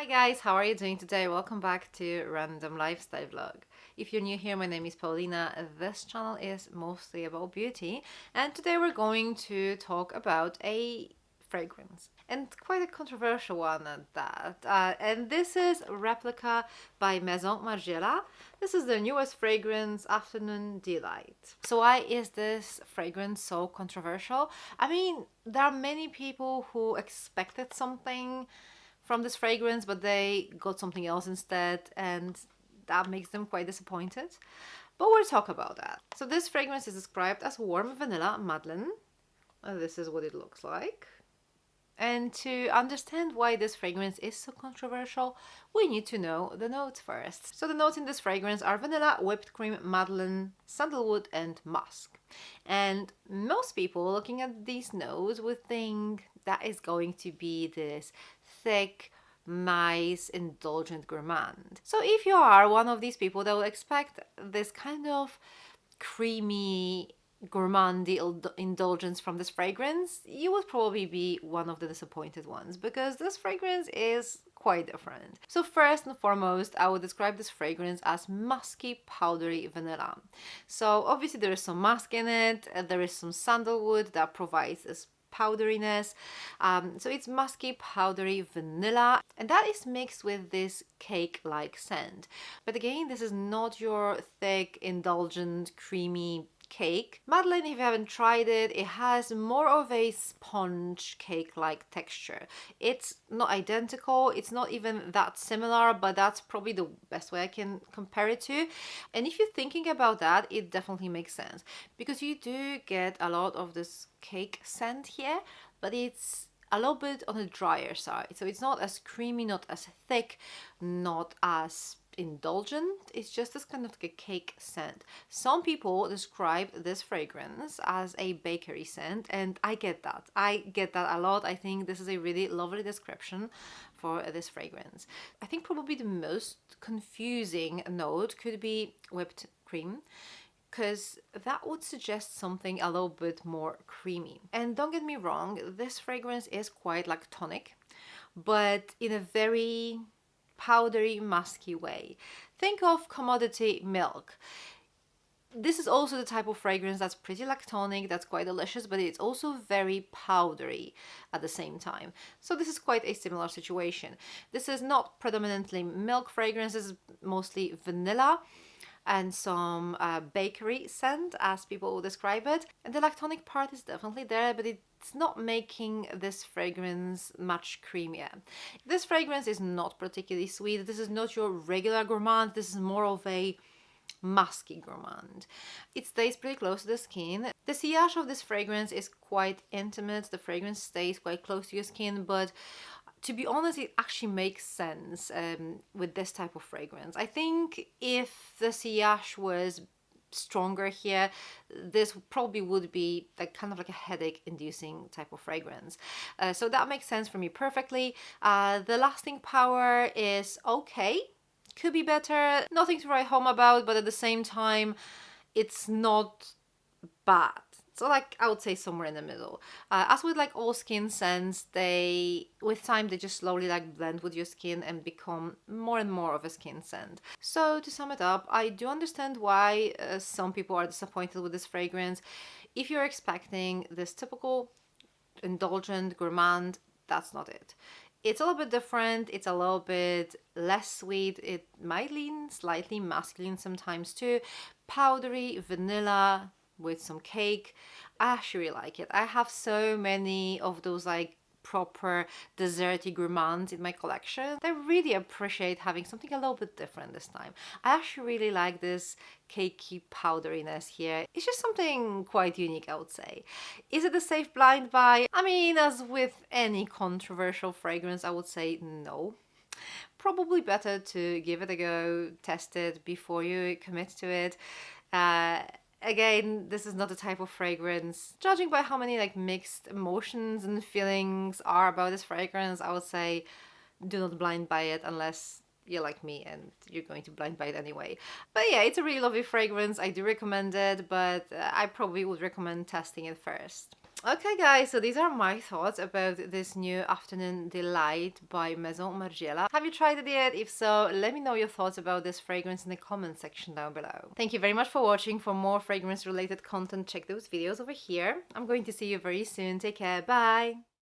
Hi guys, how are you doing today? Welcome back to Random Lifestyle Vlog. If you're new here, my name is Paulina. This channel is mostly about beauty, and today we're going to talk about a fragrance, and quite a controversial one at that. And this is Replica by Maison Margiela. This is the newest fragrance, Afternoon Delight. So why is this fragrance so controversial? I mean, there are many people who expected something from this fragrance, but they got something else instead, and that makes them quite disappointed. But we'll talk about that. So this fragrance is described as warm vanilla Madeleine. This is what it looks like. And to understand why this fragrance is so controversial, we need to know the notes first. So the notes in this fragrance are vanilla, whipped cream, Madeleine, sandalwood, and musk. And most people looking at these notes would think that is going to be this thick, nice, indulgent gourmand. So if you are one of these people that will expect this kind of creamy, gourmandy indulgence from this fragrance, you would probably be one of the disappointed ones, because this fragrance is quite different. So first and foremost, I would describe this fragrance as musky, powdery vanilla. So obviously there is some musk in it, there is some sandalwood that provides this powderiness. So it's musky, powdery vanilla, and that is mixed with this cake-like scent. But again, this is not your thick, indulgent, creamy cake. Madeleine, if you haven't tried it, it has more of a sponge cake-like texture. It's not identical, it's not even that similar, but that's probably the best way I can compare it to. And if you're thinking about that, it definitely makes sense, because you do get a lot of this cake scent here, but it's a little bit on the drier side. So it's not as creamy, not as thick, not as indulgent. It's just this kind of like a cake scent. Some people describe this fragrance as a bakery scent, and I get that. I get that a lot. I think this is a really lovely description for this fragrance. I think probably the most confusing note could be whipped cream, because that would suggest something a little bit more creamy. And don't get me wrong, this fragrance is quite lactonic, but in a very powdery, musky way. Think of commodity milk. This is also the type of fragrance that's pretty lactonic, that's quite delicious, but it's also very powdery at the same time. So this is quite a similar situation. This is not predominantly milk fragrance, this is mostly vanilla and some bakery scent, as people will describe it. And the lactonic part is definitely there, but it's not making this fragrance much creamier. This fragrance is not particularly sweet. This is not your regular gourmand. This is more of a musky gourmand. It stays pretty close to the skin. The sillage of this fragrance is quite intimate. The fragrance stays quite close to your skin, but to be honest, it actually makes sense with this type of fragrance. I think if the sillage was stronger here, this probably would be kind of like a headache-inducing type of fragrance. So that makes sense for me perfectly. The lasting power is okay. Could be better. Nothing to write home about, but at the same time, it's not bad. So I would say somewhere in the middle. As with all skin scents, with time they just slowly blend with your skin and become more and more of a skin scent. So to sum it up, I do understand why some people are disappointed with this fragrance. If you're expecting this typical indulgent gourmand, that's not it. It's a little bit different, it's a little bit less sweet, it might lean slightly masculine sometimes too. Powdery, vanilla, with some cake. I actually really like it. I have so many of those proper desserty gourmands in my collection. I really appreciate having something a little bit different this time. I actually really like this cakey powderiness here. It's just something quite unique, I would say. Is it a safe blind buy? I mean, as with any controversial fragrance, I would say no. Probably better to give it a go, test it before you commit to it. Again, this is not the type of fragrance. Judging by how many mixed emotions and feelings are about this fragrance, I would say do not blind buy it unless you're like me and you're going to blind buy it anyway. But yeah, it's a really lovely fragrance. I do recommend it, but I probably would recommend testing it first. Okay, guys, so these are my thoughts about this new Afternoon Delight by Maison Margiela. Have you tried it yet? If so, let me know your thoughts about this fragrance in the comment section down below. Thank you very much for watching. For more fragrance related content, check those videos over here. I'm going to see you very soon. Take care. Bye.